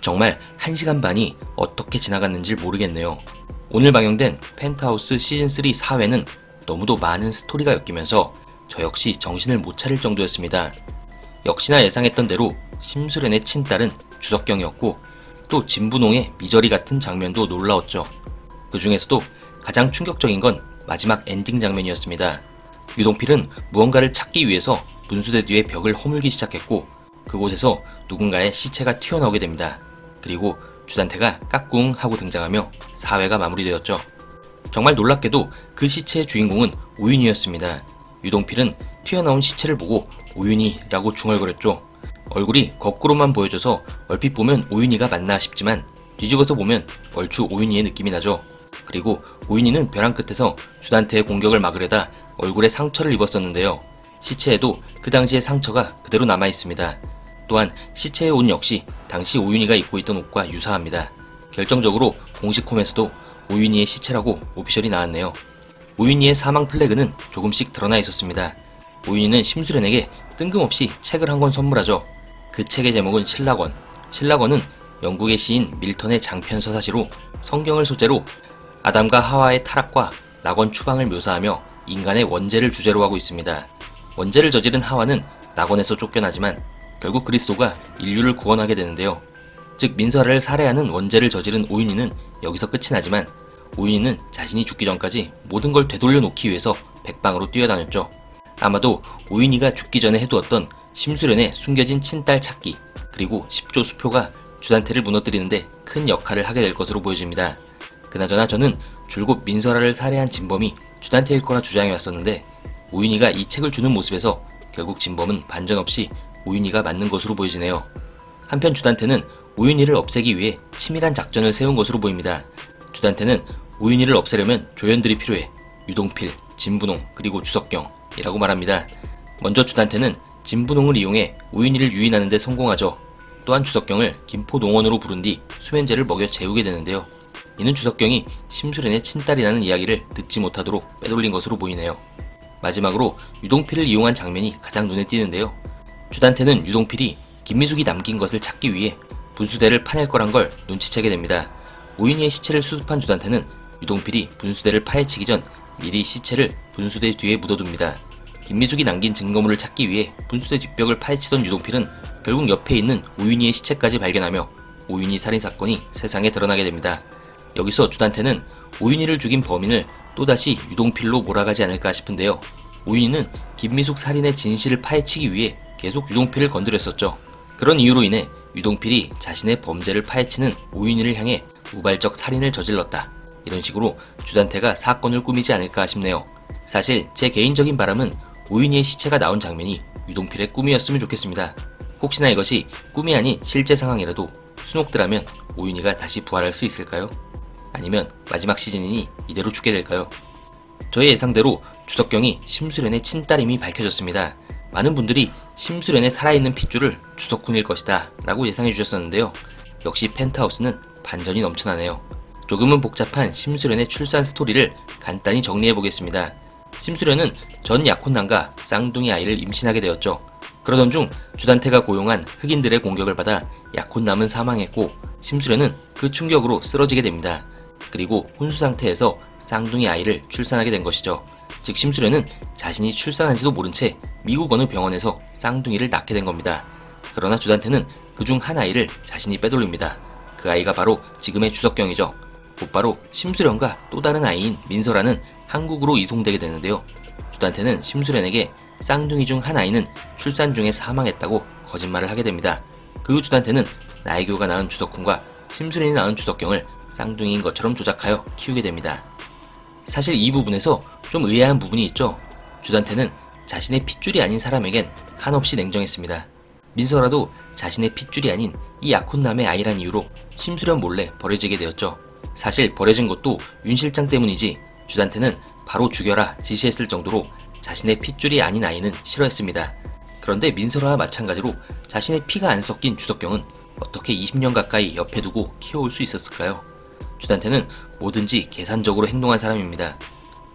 정말 1시간 반이 어떻게 지나갔는지 모르겠네요. 오늘 방영된 펜트하우스 시즌3 4회는 너무도 많은 스토리가 엮이면서 저 역시 정신을 못 차릴 정도였습니다. 역시나 예상했던 대로 심수련의 친딸은 주석경이었고 또 진분홍의 미저리 같은 장면도 놀라웠죠. 그 중에서도 가장 충격적인 건 마지막 엔딩 장면이었습니다. 유동필은 무언가를 찾기 위해서 분수대 뒤에 벽을 허물기 시작했고 그곳에서 누군가의 시체가 튀어나오게 됩니다. 그리고 주단태가 까꿍 하고 등장하며 4회가 마무리되었죠. 정말 놀랍게도 그 시체의 주인공은 오윤이었습니다. 유동필은 튀어나온 시체를 보고 오윤이라고 중얼거렸죠. 얼굴이 거꾸로만 보여져서 얼핏 보면 오윤이가 맞나 싶지만 뒤집어서 보면 얼추 오윤이의 느낌이 나죠. 그리고 오윤이는 벼랑 끝에서 주단태의 공격을 막으려다 얼굴에 상처를 입었었는데요. 시체에도 그 당시의 상처가 그대로 남아있습니다. 또한 시체의 옷 역시 당시 오윤이가 입고 있던 옷과 유사합니다. 결정적으로 공식 홈에서도 오윤이의 시체라고 오피셜이 나왔네요. 오윤이의 사망 플래그는 조금씩 드러나 있었습니다. 오윤이는 심수련에게 뜬금없이 책을 한 권 선물하죠. 그 책의 제목은 신라권. 신라권은 영국의 시인 밀턴의 장편 서사시로 성경을 소재로 아담과 하와의 타락과 낙원 추방을 묘사하며 인간의 원죄를 주제로 하고 있습니다. 원죄를 저지른 하와는 낙원에서 쫓겨나지만 결국 그리스도가 인류를 구원하게 되는데요. 즉 민설아를 살해하는 원죄를 저지른 오윤이는 여기서 끝이 나지만 오윤이는 자신이 죽기 전까지 모든 걸 되돌려 놓기 위해서 백방으로 뛰어다녔죠. 아마도 오윤이가 죽기 전에 해두었던 심수련의 숨겨진 친딸 찾기 그리고 10조 수표가 주단태를 무너뜨리는데 큰 역할을 하게 될 것으로 보여집니다. 그나저나 저는 줄곧 민설아를 살해한 진범이 주단태일 거라 주장해왔었는데 오윤이가 이 책을 주는 모습에서 결국 진범은 반전 없이 오윤이가 맞는 것으로 보여지네요. 한편 주단태는 오윤이를 없애기 위해 치밀한 작전을 세운 것으로 보입니다. 주단태는 오윤이를 없애려면 조연들이 필요해 유동필, 진분홍, 그리고 주석경이라고 말합니다. 먼저 주단태는 진분홍을 이용해 오윤이를 유인하는 데 성공하죠. 또한 주석경을 김포농원으로 부른 뒤 수면제를 먹여 재우게 되는데요. 이는 주석경이 심수련의 친딸이라는 이야기를 듣지 못하도록 빼돌린 것으로 보이네요. 마지막으로 유동필을 이용한 장면이 가장 눈에 띄는데요. 주단태는 유동필이 김미숙이 남긴 것을 찾기 위해 분수대를 파낼 거란 걸 눈치채게 됩니다. 오윤이의 시체를 수습한 주단태는 유동필이 분수대를 파헤치기 전 미리 시체를 분수대 뒤에 묻어둡니다. 김미숙이 남긴 증거물을 찾기 위해 분수대 뒷벽을 파헤치던 유동필은 결국 옆에 있는 오윤이의 시체까지 발견하며 오윤이 살인사건이 세상에 드러나게 됩니다. 여기서 주단태는 오윤이를 죽인 범인을 또다시 유동필로 몰아가지 않을까 싶은데요. 오윤이는 김미숙 살인의 진실을 파헤치기 위해 계속 유동필을 건드렸었죠. 그런 이유로 인해 유동필이 자신의 범죄를 파헤치는 오윤이를 향해 우발적 살인을 저질렀다. 이런 식으로 주단태가 사건을 꾸미지 않을까 싶네요. 사실 제 개인적인 바람은 오윤이의 시체가 나온 장면이 유동필의 꿈이었으면 좋겠습니다. 혹시나 이것이 꿈이 아닌 실제 상황이라도 순옥드라면 오윤이가 다시 부활할 수 있을까요? 아니면 마지막 시즌이니 이대로 죽게 될까요? 저의 예상대로 주석경이 심수련의 친딸임이 밝혀졌습니다. 많은 분들이 심수련의 살아있는 핏줄을 주석훈일 것이다 라고 예상해 주셨었는데요. 역시 펜트하우스는 반전이 넘쳐나네요. 조금은 복잡한 심수련의 출산 스토리를 간단히 정리해 보겠습니다. 심수련은 전 약혼남과 쌍둥이 아이를 임신하게 되었죠. 그러던 중 주단태가 고용한 흑인들의 공격을 받아 약혼남은 사망했고 심수련은 그 충격으로 쓰러지게 됩니다. 그리고 혼수 상태에서 쌍둥이 아이를 출산하게 된 것이죠. 즉 심수련은 자신이 출산한지도 모른 채 미국 어느 병원에서 쌍둥이를 낳게 된 겁니다. 그러나 주단태는 그중 한 아이를 자신이 빼돌립니다. 그 아이가 바로 지금의 주석경이죠. 곧바로 심수련과 또 다른 아이인 민설아는 한국으로 이송되게 되는데요. 주단태는 심수련에게 쌍둥이 중 한 아이는 출산 중에 사망했다고 거짓말을 하게 됩니다. 그 후 주단태는 나혜교가 낳은 주석훈과 심수련이 낳은 주석경을 쌍둥이인 것처럼 조작하여 키우게 됩니다. 사실 이 부분에서 좀 의아한 부분이 있죠. 주단태는 자신의 핏줄이 아닌 사람에겐 한없이 냉정했습니다. 민설아도 자신의 핏줄이 아닌 이 약혼남의 아이란 이유로 심수련 몰래 버려지게 되었죠. 사실 버려진 것도 윤 실장 때문이지 주단태는 바로 죽여라 지시했을 정도로 자신의 핏줄이 아닌 아이는 싫어했습니다. 그런데 민설아와 마찬가지로 자신의 피가 안 섞인 주석경은 어떻게 20년 가까이 옆에 두고 키워올 수 있었을까요? 주단태는 뭐든지 계산적으로 행동한 사람입니다.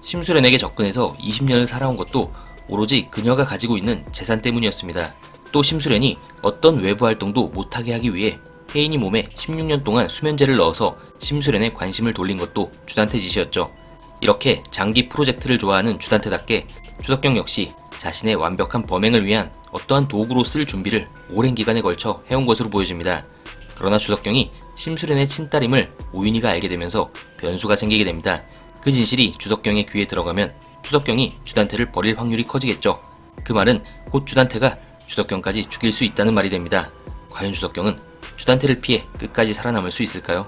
심수련에게 접근해서 20년을 살아온 것도 오로지 그녀가 가지고 있는 재산 때문이었습니다. 또 심수련이 어떤 외부 활동도 못하게 하기 위해 태인이 몸에 16년 동안 수면제를 넣어서 심수련에 관심을 돌린 것도 주단태 짓이었죠. 이렇게 장기 프로젝트를 좋아하는 주단태답게 주석경 역시 자신의 완벽한 범행을 위한 어떠한 도구로 쓸 준비를 오랜 기간에 걸쳐 해온 것으로 보여집니다. 그러나 주석경이 심수련의 친딸임을 오윤희가 알게 되면서 변수가 생기게 됩니다. 그 진실이 주석경의 귀에 들어가면 주석경이 주단태를 버릴 확률이 커지겠죠. 그 말은 곧 주단태가 주석경까지 죽일 수 있다는 말이 됩니다. 과연 주석경은 주단태를 피해 끝까지 살아남을 수 있을까요?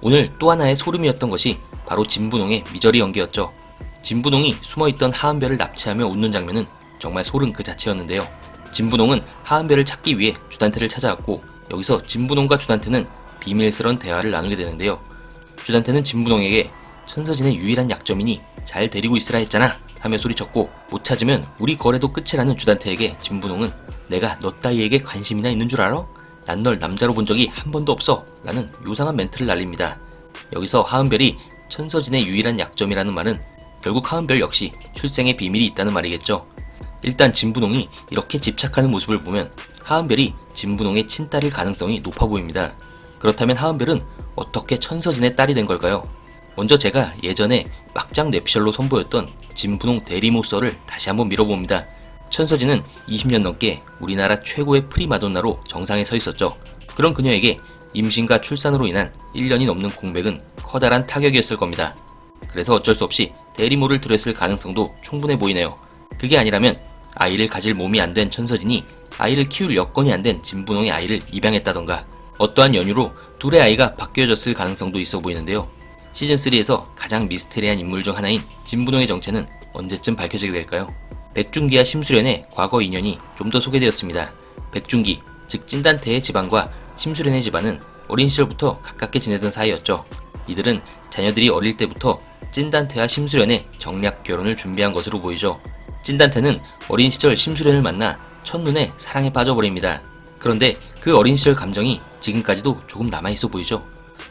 오늘 또 하나의 소름이었던 것이 바로 진분홍의 미저리 연기였죠. 진분홍이 숨어있던 하은별을 납치하며 웃는 장면은 정말 소름 그 자체였는데요. 진분홍은 하은별을 찾기 위해 주단태를 찾아왔고 여기서 진분홍과 주단태는 비밀스러운 대화를 나누게 되는데요. 주단태는 진분홍에게 천서진의 유일한 약점이니 잘 데리고 있으라 했잖아 하며 소리쳤고 못 찾으면 우리 거래도 끝이라는 주단태에게 진분홍은 내가 너 따위에게 관심이나 있는 줄 알아? 난 널 남자로 본 적이 한 번도 없어 라는 요상한 멘트를 날립니다. 여기서 하은별이 천서진의 유일한 약점이라는 말은 결국 하은별 역시 출생의 비밀이 있다는 말이겠죠. 일단 진분홍이 이렇게 집착하는 모습을 보면 하은별이 진분홍의 친딸일 가능성이 높아 보입니다. 그렇다면 하은별은 어떻게 천서진의 딸이 된 걸까요? 먼저 제가 예전에 막장 뇌피셜로 선보였던 진분홍 대리모썰을 다시 한번 밀어봅니다. 천서진은 20년 넘게 우리나라 최고의 프리마돈나로 정상에 서 있었죠. 그런 그녀에게 임신과 출산으로 인한 1년이 넘는 공백은 커다란 타격이었을 겁니다. 그래서 어쩔 수 없이 대리모를 들였을 가능성도 충분해 보이네요. 그게 아니라면 아이를 가질 몸이 안 된 천서진이 아이를 키울 여건이 안 된 진분홍의 아이를 입양했다던가 어떠한 연유로 둘의 아이가 바뀌어졌을 가능성도 있어 보이는데요. 시즌3에서 가장 미스테리한 인물 중 하나인 진분홍의 정체는 언제쯤 밝혀지게 될까요? 백준기와 심수련의 과거 인연이 좀 더 소개되었습니다. 백준기, 즉 찐단태의 집안과 심수련의 집안은 어린 시절부터 가깝게 지내던 사이였죠. 이들은 자녀들이 어릴 때부터 찐단태와 심수련의 정략 결혼을 준비한 것으로 보이죠. 찐단태는 어린 시절 심수련을 만나 첫눈에 사랑에 빠져버립니다. 그런데 그 어린 시절 감정이 지금까지도 조금 남아있어 보이죠.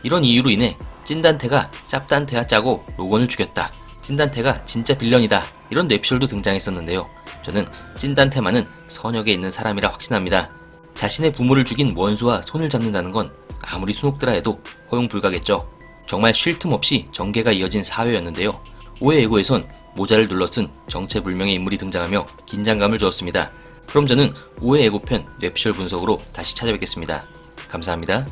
이런 이유로 인해 찐단태가 짭단태와 짜고 로건을 죽였다. 찐단태가 진짜 빌런이다. 이런 뇌피셜도 등장했었는데요. 저는 찐단태만은 선역에 있는 사람이라 확신합니다. 자신의 부모를 죽인 원수와 손을 잡는다는 건 아무리 순옥드라 해도 허용 불가겠죠. 정말 쉴 틈 없이 전개가 이어진 사회였는데요. 5회 예고에선 모자를 눌러쓴 정체불명의 인물이 등장하며 긴장감을 주었습니다. 그럼 저는 5회 예고편 뇌피셜 분석으로 다시 찾아뵙겠습니다. 감사합니다.